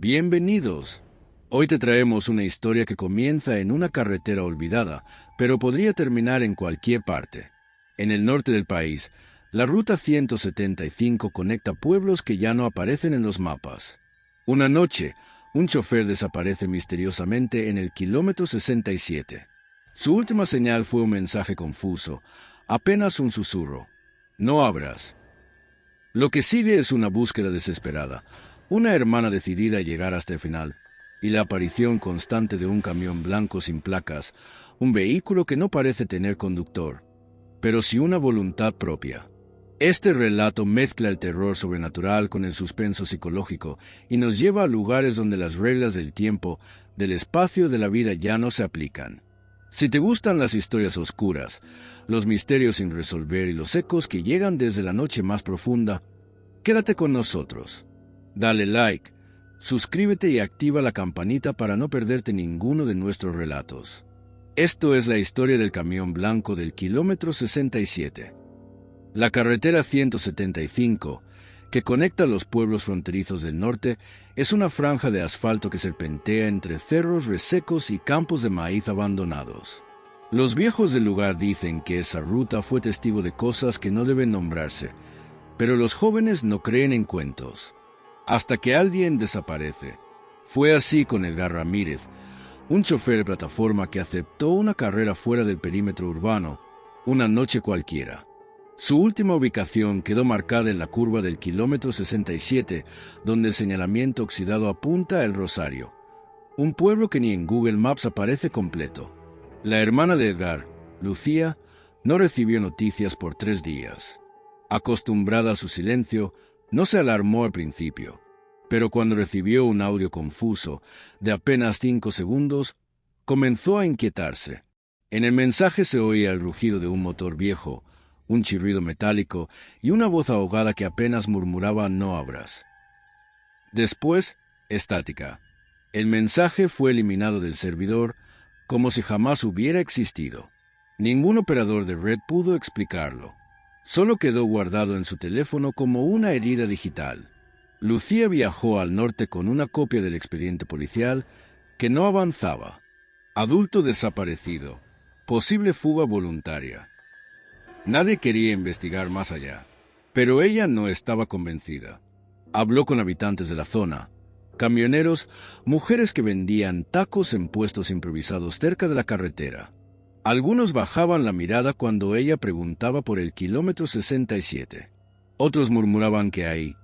Bienvenidos. Hoy te traemos una historia que comienza en una carretera olvidada, pero podría terminar en cualquier parte. En el norte del país, la Ruta 175 conecta pueblos que ya no aparecen en los mapas. Una noche, un chofer desaparece misteriosamente en el kilómetro 67. Su última señal fue un mensaje confuso, apenas un susurro. No abras. Lo que sigue es una búsqueda desesperada, una hermana decidida a llegar hasta el final, y la aparición constante de un camión blanco sin placas, un vehículo que no parece tener conductor, pero sí una voluntad propia. Este relato mezcla el terror sobrenatural con el suspenso psicológico y nos lleva a lugares donde las reglas del tiempo, del espacio de la vida ya no se aplican. Si te gustan las historias oscuras, los misterios sin resolver y los ecos que llegan desde la noche más profunda, quédate con nosotros. Dale like, suscríbete y activa la campanita para no perderte ninguno de nuestros relatos. Esto es la historia del camión blanco del kilómetro 67. La carretera 175, que conecta los pueblos fronterizos del norte, es una franja de asfalto que serpentea entre cerros resecos y campos de maíz abandonados. Los viejos del lugar dicen que esa ruta fue testigo de cosas que no deben nombrarse, pero los jóvenes no creen en cuentos. Hasta que alguien desaparece. Fue así con Edgar Ramírez, un chofer de plataforma que aceptó una carrera fuera del perímetro urbano, una noche cualquiera. Su última ubicación quedó marcada en la curva del kilómetro 67, donde el señalamiento oxidado apunta a El Rosario, un pueblo que ni en Google Maps aparece completo. La hermana de Edgar, Lucía, no recibió noticias por 3 días. Acostumbrada a su silencio, no se alarmó al principio, pero cuando recibió un audio confuso, de apenas 5 segundos, comenzó a inquietarse. En el mensaje se oía el rugido de un motor viejo, un chirrido metálico y una voz ahogada que apenas murmuraba «no abras». Después, estática. El mensaje fue eliminado del servidor como si jamás hubiera existido. Ningún operador de red pudo explicarlo. Solo quedó guardado en su teléfono como una herida digital. Lucía viajó al norte con una copia del expediente policial que no avanzaba. Adulto desaparecido. Posible fuga voluntaria. Nadie quería investigar más allá, pero ella no estaba convencida. Habló con habitantes de la zona, camioneros, mujeres que vendían tacos en puestos improvisados cerca de la carretera. Algunos bajaban la mirada cuando ella preguntaba por el kilómetro 67. Otros murmuraban que ahí,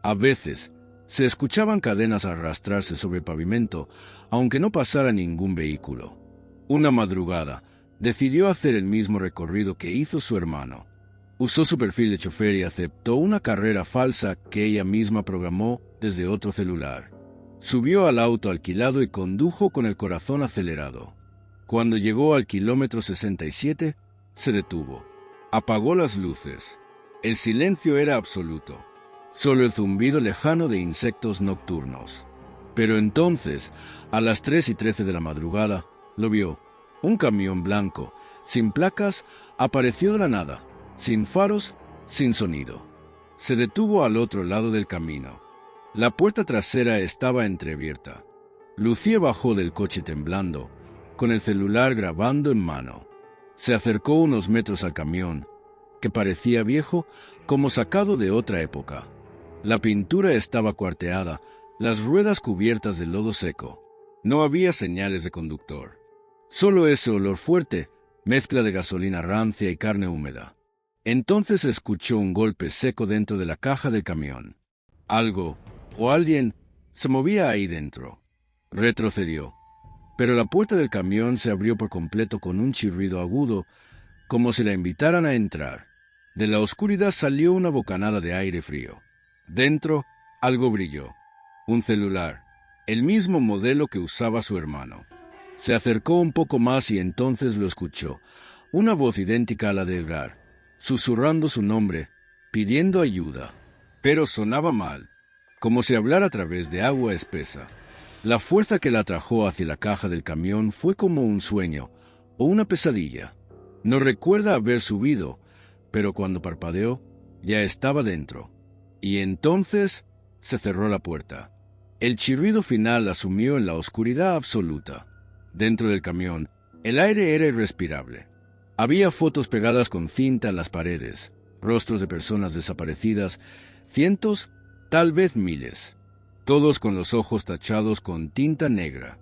a veces, se escuchaban cadenas arrastrarse sobre el pavimento, aunque no pasara ningún vehículo. Una madrugada, decidió hacer el mismo recorrido que hizo su hermano. Usó su perfil de chofer y aceptó una carrera falsa que ella misma programó desde otro celular. Subió al auto alquilado y condujo con el corazón acelerado. Cuando llegó al kilómetro 67, se detuvo. Apagó las luces. El silencio era absoluto. Solo el zumbido lejano de insectos nocturnos. Pero entonces, a las 3:13 de la madrugada, lo vio. Un camión blanco, sin placas, apareció de la nada, sin faros, sin sonido. Se detuvo al otro lado del camino. La puerta trasera estaba entreabierta. Lucía bajó del coche temblando, con el celular grabando en mano. Se acercó unos metros al camión, que parecía viejo como sacado de otra época. La pintura estaba cuarteada, las ruedas cubiertas de lodo seco. No había señales de conductor. Solo ese olor fuerte, mezcla de gasolina rancia y carne húmeda. Entonces escuchó un golpe seco dentro de la caja del camión. Algo, o alguien, se movía ahí dentro. Retrocedió, pero la puerta del camión se abrió por completo con un chirrido agudo, como si la invitaran a entrar. De la oscuridad salió una bocanada de aire frío. Dentro, algo brilló. Un celular, el mismo modelo que usaba su hermano. Se acercó un poco más y entonces lo escuchó. Una voz idéntica a la de Edgar, susurrando su nombre, pidiendo ayuda. Pero sonaba mal, como si hablara a través de agua espesa. La fuerza que la atrajo hacia la caja del camión fue como un sueño o una pesadilla. No recuerda haber subido, pero cuando parpadeó, ya estaba dentro. Y entonces se cerró la puerta. El chirrido final asumió en la oscuridad absoluta. Dentro del camión, el aire era irrespirable. Había fotos pegadas con cinta en las paredes, rostros de personas desaparecidas, cientos, tal vez miles, todos con los ojos tachados con tinta negra.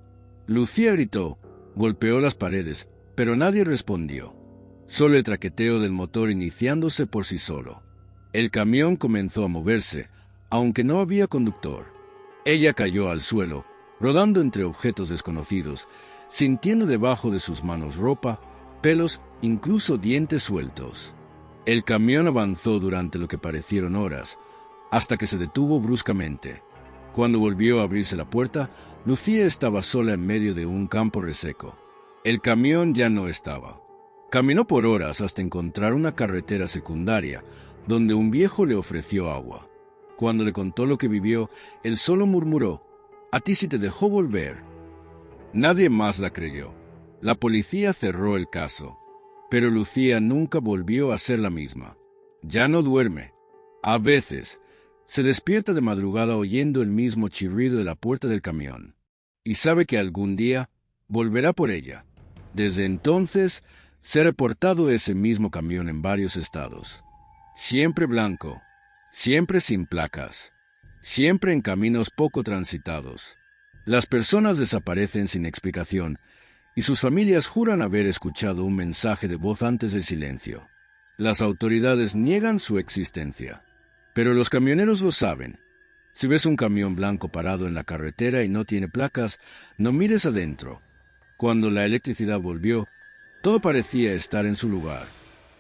Lucía gritó, golpeó las paredes, pero nadie respondió. Solo el traqueteo del motor iniciándose por sí solo. El camión comenzó a moverse, aunque no había conductor. Ella cayó al suelo, rodando entre objetos desconocidos, sintiendo debajo de sus manos ropa, pelos, incluso dientes sueltos. El camión avanzó durante lo que parecieron horas, hasta que se detuvo bruscamente. Cuando volvió a abrirse la puerta, Lucía estaba sola en medio de un campo reseco. El camión ya no estaba. Caminó por horas hasta encontrar una carretera secundaria, donde un viejo le ofreció agua. Cuando le contó lo que vivió, él solo murmuró, «A ti sí te dejó volver». Nadie más la creyó. La policía cerró el caso, pero Lucía nunca volvió a ser la misma. Ya no duerme. A veces, se despierta de madrugada oyendo el mismo chirrido de la puerta del camión, y sabe que algún día volverá por ella. Desde entonces, se ha reportado ese mismo camión en varios estados. Siempre blanco, siempre sin placas, siempre en caminos poco transitados. Las personas desaparecen sin explicación, y sus familias juran haber escuchado un mensaje de voz antes del silencio. Las autoridades niegan su existencia, pero los camioneros lo saben. Si ves un camión blanco parado en la carretera y no tiene placas, no mires adentro. Cuando la electricidad volvió, todo parecía estar en su lugar,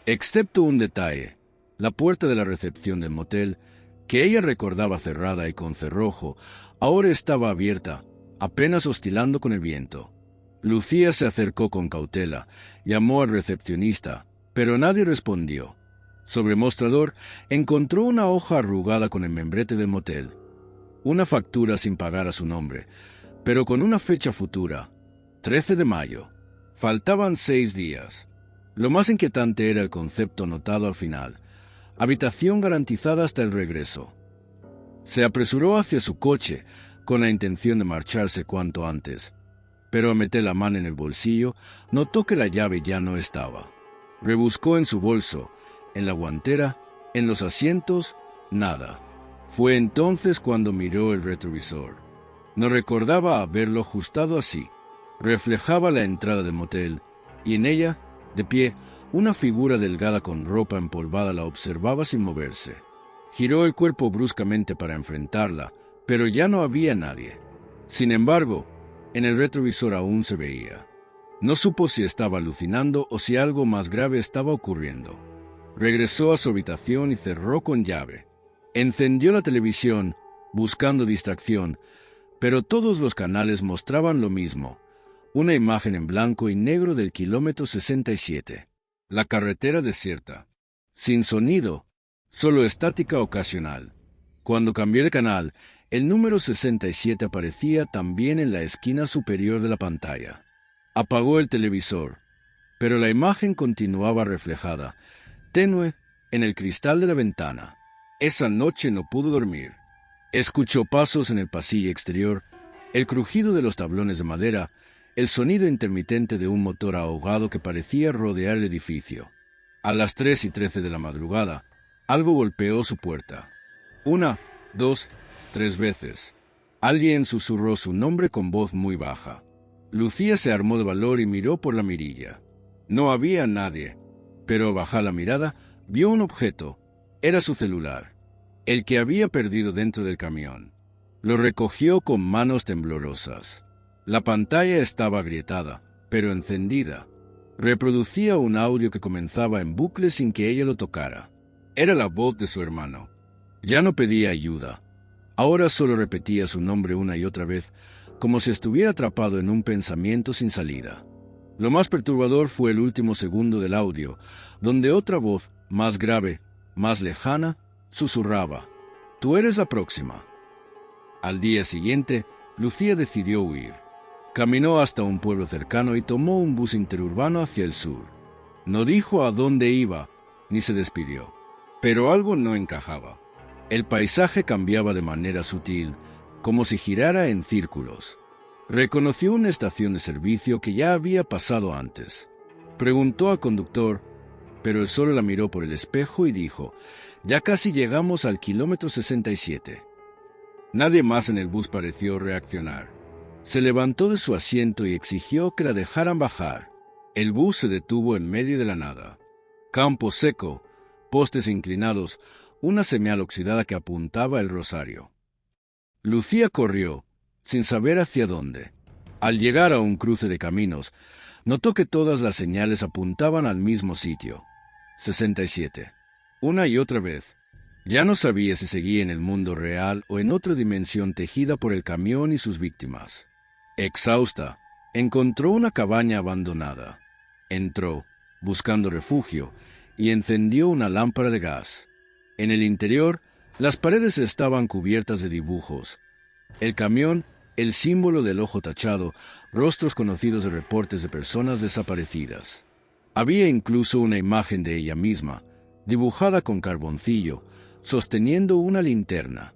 excepto un detalle: la puerta de la recepción del motel, que ella recordaba cerrada y con cerrojo, ahora estaba abierta, apenas oscilando con el viento. Lucía se acercó con cautela, llamó al recepcionista, pero nadie respondió. Sobre el mostrador encontró una hoja arrugada con el membrete del motel, una factura sin pagar a su nombre, pero con una fecha futura, 13 de mayo. Faltaban 6 días. Lo más inquietante era el concepto anotado al final: habitación garantizada hasta el regreso. Se apresuró hacia su coche, con la intención de marcharse cuanto antes, pero al meter la mano en el bolsillo, notó que la llave ya no estaba. Rebuscó en su bolso, en la guantera, en los asientos, nada. Fue entonces cuando miró el retrovisor. No recordaba haberlo ajustado así. Reflejaba la entrada del motel, y en ella, de pie, una figura delgada con ropa empolvada la observaba sin moverse. Giró el cuerpo bruscamente para enfrentarla, pero ya no había nadie. Sin embargo, en el retrovisor aún se veía. No supo si estaba alucinando o si algo más grave estaba ocurriendo. Regresó a su habitación y cerró con llave. Encendió la televisión, buscando distracción, pero todos los canales mostraban lo mismo: una imagen en blanco y negro del kilómetro 67. La carretera desierta. Sin sonido, solo estática ocasional. Cuando cambió de canal, el número 67 aparecía también en la esquina superior de la pantalla. Apagó el televisor, pero la imagen continuaba reflejada, tenue, en el cristal de la ventana. Esa noche no pudo dormir. Escuchó pasos en el pasillo exterior, el crujido de los tablones de madera, el sonido intermitente de un motor ahogado que parecía rodear el edificio. A las 3:13 de la madrugada, algo golpeó su puerta. 1, 2, 3 veces. Alguien susurró su nombre con voz muy baja. Lucía se armó de valor y miró por la mirilla. No había nadie, pero al bajar la mirada, vio un objeto. Era su celular, el que había perdido dentro del camión. Lo recogió con manos temblorosas. La pantalla estaba agrietada, pero encendida. Reproducía un audio que comenzaba en bucle sin que ella lo tocara. Era la voz de su hermano. Ya no pedía ayuda. Ahora solo repetía su nombre una y otra vez, como si estuviera atrapado en un pensamiento sin salida. Lo más perturbador fue el último segundo del audio, donde otra voz, más grave, más lejana, susurraba: «Tú eres la próxima». Al día siguiente, Lucía decidió huir. Caminó hasta un pueblo cercano y tomó un bus interurbano hacia el sur. No dijo a dónde iba, ni se despidió. Pero algo no encajaba. El paisaje cambiaba de manera sutil, como si girara en círculos. Reconoció una estación de servicio que ya había pasado antes. Preguntó al conductor, pero él solo la miró por el espejo y dijo: «Ya casi llegamos al kilómetro 67». Nadie más en el bus pareció reaccionar. Se levantó de su asiento y exigió que la dejaran bajar. El bus se detuvo en medio de la nada. Campo seco, postes inclinados, una señal oxidada que apuntaba el Rosario. Lucía corrió, sin saber hacia dónde. Al llegar a un cruce de caminos, notó que todas las señales apuntaban al mismo sitio. 67. Una y otra vez. Ya no sabía si seguía en el mundo real o en otra dimensión tejida por el camión y sus víctimas. Exhausta, encontró una cabaña abandonada. Entró, buscando refugio, y encendió una lámpara de gas. En el interior, las paredes estaban cubiertas de dibujos. El camión, el símbolo del ojo tachado, rostros conocidos de reportes de personas desaparecidas. Había incluso una imagen de ella misma, dibujada con carboncillo, sosteniendo una linterna.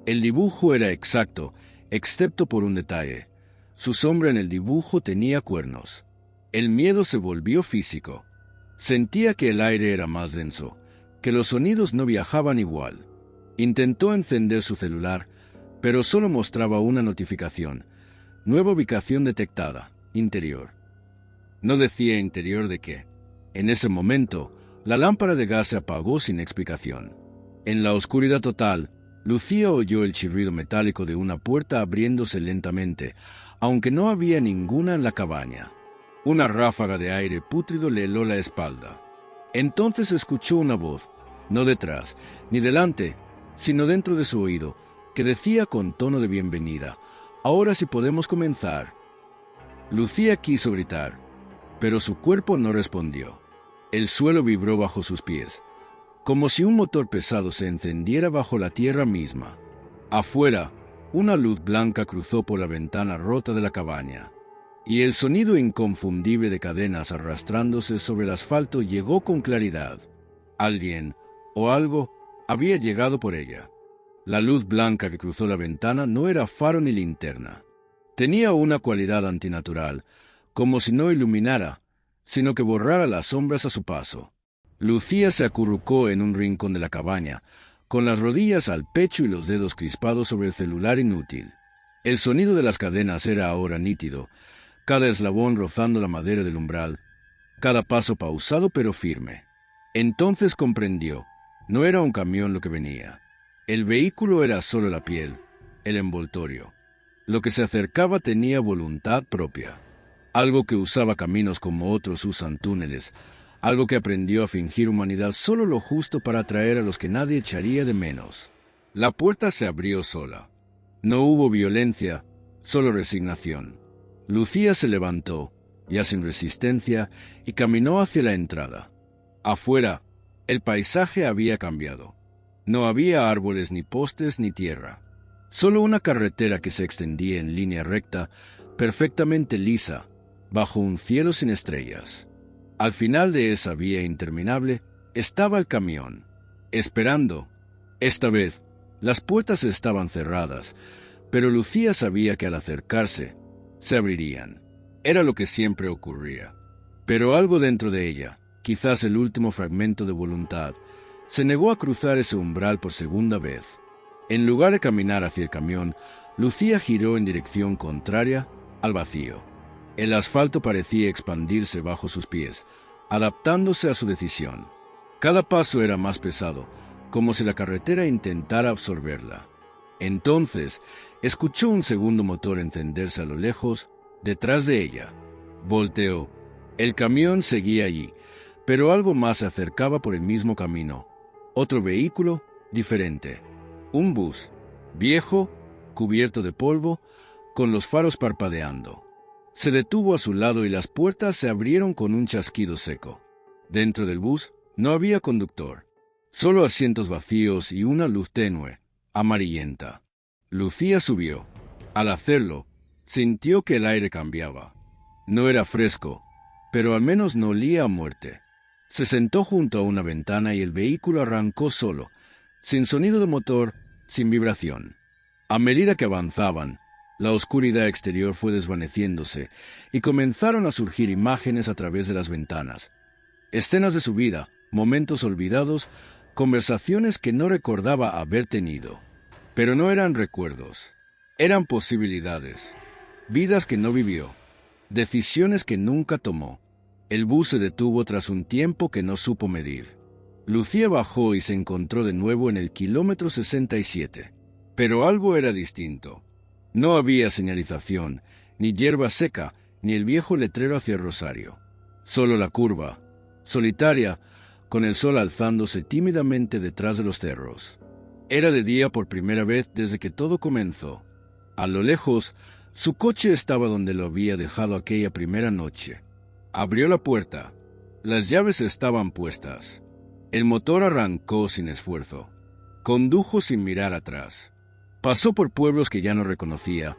El dibujo era exacto, excepto por un detalle. Su sombra en el dibujo tenía cuernos. El miedo se volvió físico. Sentía que el aire era más denso, que los sonidos no viajaban igual. Intentó encender su celular, pero solo mostraba una notificación. Nueva ubicación detectada, interior. No decía interior de qué. En ese momento, la lámpara de gas se apagó sin explicación. En la oscuridad total, Lucía oyó el chirrido metálico de una puerta abriéndose lentamente, aunque no había ninguna en la cabaña. Una ráfaga de aire pútrido le heló la espalda. Entonces escuchó una voz, no detrás, ni delante, sino dentro de su oído, que decía con tono de bienvenida: «Ahora sí podemos comenzar». Lucía quiso gritar, pero su cuerpo no respondió. El suelo vibró bajo sus pies, como si un motor pesado se encendiera bajo la tierra misma. Afuera, una luz blanca cruzó por la ventana rota de la cabaña, y el sonido inconfundible de cadenas arrastrándose sobre el asfalto llegó con claridad. Alguien, o algo, había llegado por ella. La luz blanca que cruzó la ventana no era faro ni linterna. Tenía una cualidad antinatural, como si no iluminara, sino que borrara las sombras a su paso. Lucía se acurrucó en un rincón de la cabaña, con las rodillas al pecho y los dedos crispados sobre el celular inútil. El sonido de las cadenas era ahora nítido, cada eslabón rozando la madera del umbral, cada paso pausado pero firme. Entonces comprendió, no era un camión lo que venía. El vehículo era solo la piel, el envoltorio. Lo que se acercaba tenía voluntad propia. Algo que usaba caminos como otros usan túneles. Algo que aprendió a fingir humanidad solo lo justo para atraer a los que nadie echaría de menos. La puerta se abrió sola. No hubo violencia, solo resignación. Lucía se levantó, ya sin resistencia, y caminó hacia la entrada. Afuera, el paisaje había cambiado. No había árboles, ni postes, ni tierra. Solo una carretera que se extendía en línea recta, perfectamente lisa, bajo un cielo sin estrellas. Al final de esa vía interminable estaba el camión, esperando. Esta vez, las puertas estaban cerradas, pero Lucía sabía que al acercarse, se abrirían. Era lo que siempre ocurría. Pero algo dentro de ella, quizás el último fragmento de voluntad, se negó a cruzar ese umbral por segunda vez. En lugar de caminar hacia el camión, Lucía giró en dirección contraria al vacío. El asfalto parecía expandirse bajo sus pies, adaptándose a su decisión. Cada paso era más pesado, como si la carretera intentara absorberla. Entonces, escuchó un segundo motor encenderse a lo lejos, detrás de ella. Volteó. El camión seguía allí, pero algo más se acercaba por el mismo camino. Otro vehículo, diferente. Un bus, viejo, cubierto de polvo, con los faros parpadeando. Se detuvo a su lado y las puertas se abrieron con un chasquido seco. Dentro del bus no había conductor, solo asientos vacíos y una luz tenue, amarillenta. Lucía subió. Al hacerlo, sintió que el aire cambiaba. No era fresco, pero al menos no olía a muerte. Se sentó junto a una ventana y el vehículo arrancó solo, sin sonido de motor, sin vibración. A medida que avanzaban, la oscuridad exterior fue desvaneciéndose y comenzaron a surgir imágenes a través de las ventanas. Escenas de su vida, momentos olvidados, conversaciones que no recordaba haber tenido. Pero no eran recuerdos, eran posibilidades, vidas que no vivió, decisiones que nunca tomó. El bus se detuvo tras un tiempo que no supo medir. Lucía bajó y se encontró de nuevo en el kilómetro 67. Pero algo era distinto. No había señalización, ni hierba seca, ni el viejo letrero hacia Rosario. Solo la curva, solitaria, con el sol alzándose tímidamente detrás de los cerros. Era de día por primera vez desde que todo comenzó. A lo lejos, su coche estaba donde lo había dejado aquella primera noche. Abrió la puerta. Las llaves estaban puestas. El motor arrancó sin esfuerzo. Condujo sin mirar atrás. Pasó por pueblos que ya no reconocía,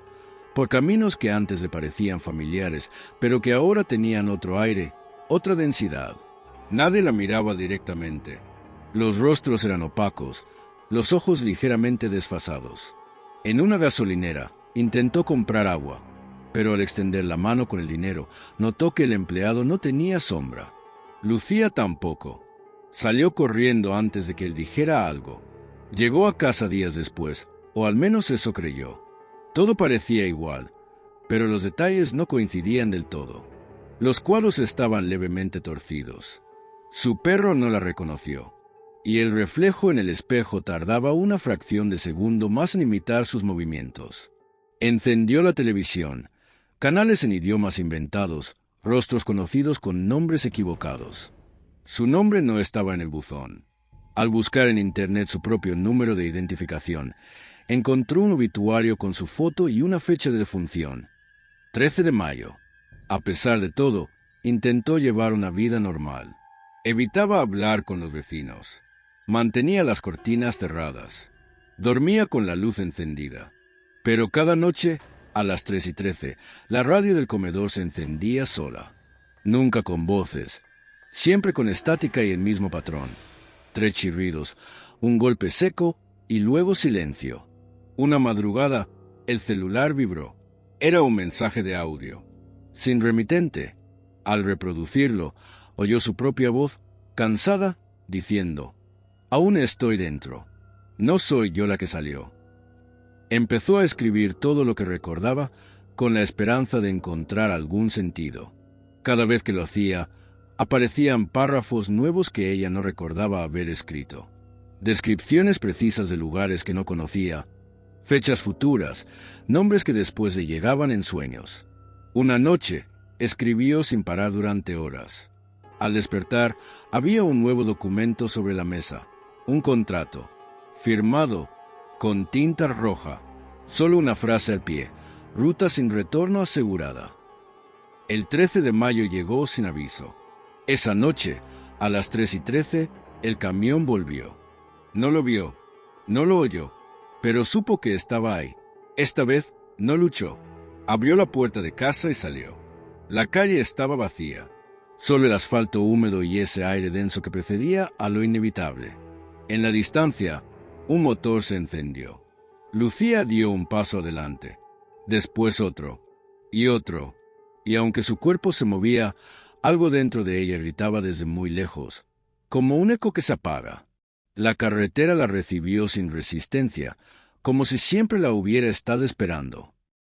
por caminos que antes le parecían familiares, pero que ahora tenían otro aire, otra densidad. Nadie la miraba directamente. Los rostros eran opacos, los ojos ligeramente desfasados. En una gasolinera, intentó comprar agua, pero al extender la mano con el dinero, notó que el empleado no tenía sombra. Lucía tampoco. Salió corriendo antes de que él dijera algo. Llegó a casa días después, o al menos eso creyó. Todo parecía igual, pero los detalles no coincidían del todo. Los cuadros estaban levemente torcidos. Su perro no la reconoció, y el reflejo en el espejo tardaba una fracción de segundo más en imitar sus movimientos. Encendió la televisión, canales en idiomas inventados, rostros conocidos con nombres equivocados. Su nombre no estaba en el buzón. Al buscar en Internet su propio número de identificación, encontró un obituario con su foto y una fecha de defunción. 13 de mayo. A pesar de todo, intentó llevar una vida normal. Evitaba hablar con los vecinos. Mantenía las cortinas cerradas. Dormía con la luz encendida. Pero cada noche, a las 3:13, la radio del comedor se encendía sola. Nunca con voces, siempre con estática y el mismo patrón. 3 chirridos, un golpe seco y luego silencio. Una madrugada, el celular vibró. Era un mensaje de audio, sin remitente. Al reproducirlo, oyó su propia voz, cansada, diciendo: «Aún estoy dentro. No soy yo la que salió». Empezó a escribir todo lo que recordaba con la esperanza de encontrar algún sentido. Cada vez que lo hacía, aparecían párrafos nuevos que ella no recordaba haber escrito. Descripciones precisas de lugares que no conocía, fechas futuras, nombres que después le llegaban en sueños. Una noche, escribió sin parar durante horas. Al despertar, había un nuevo documento sobre la mesa, un contrato, firmado con tinta roja, solo una frase al pie: ruta sin retorno asegurada. El 13 de mayo llegó sin aviso. Esa noche, a las 3:13, el camión volvió. No lo vio, no lo oyó, pero supo que estaba ahí. Esta vez no luchó. Abrió la puerta de casa y salió. La calle estaba vacía. Solo el asfalto húmedo y ese aire denso que precedía a lo inevitable. En la distancia, un motor se encendió. Lucía dio un paso adelante, después otro, y aunque su cuerpo se movía, algo dentro de ella gritaba desde muy lejos, como un eco que se apaga. La carretera la recibió sin resistencia, como si siempre la hubiera estado esperando.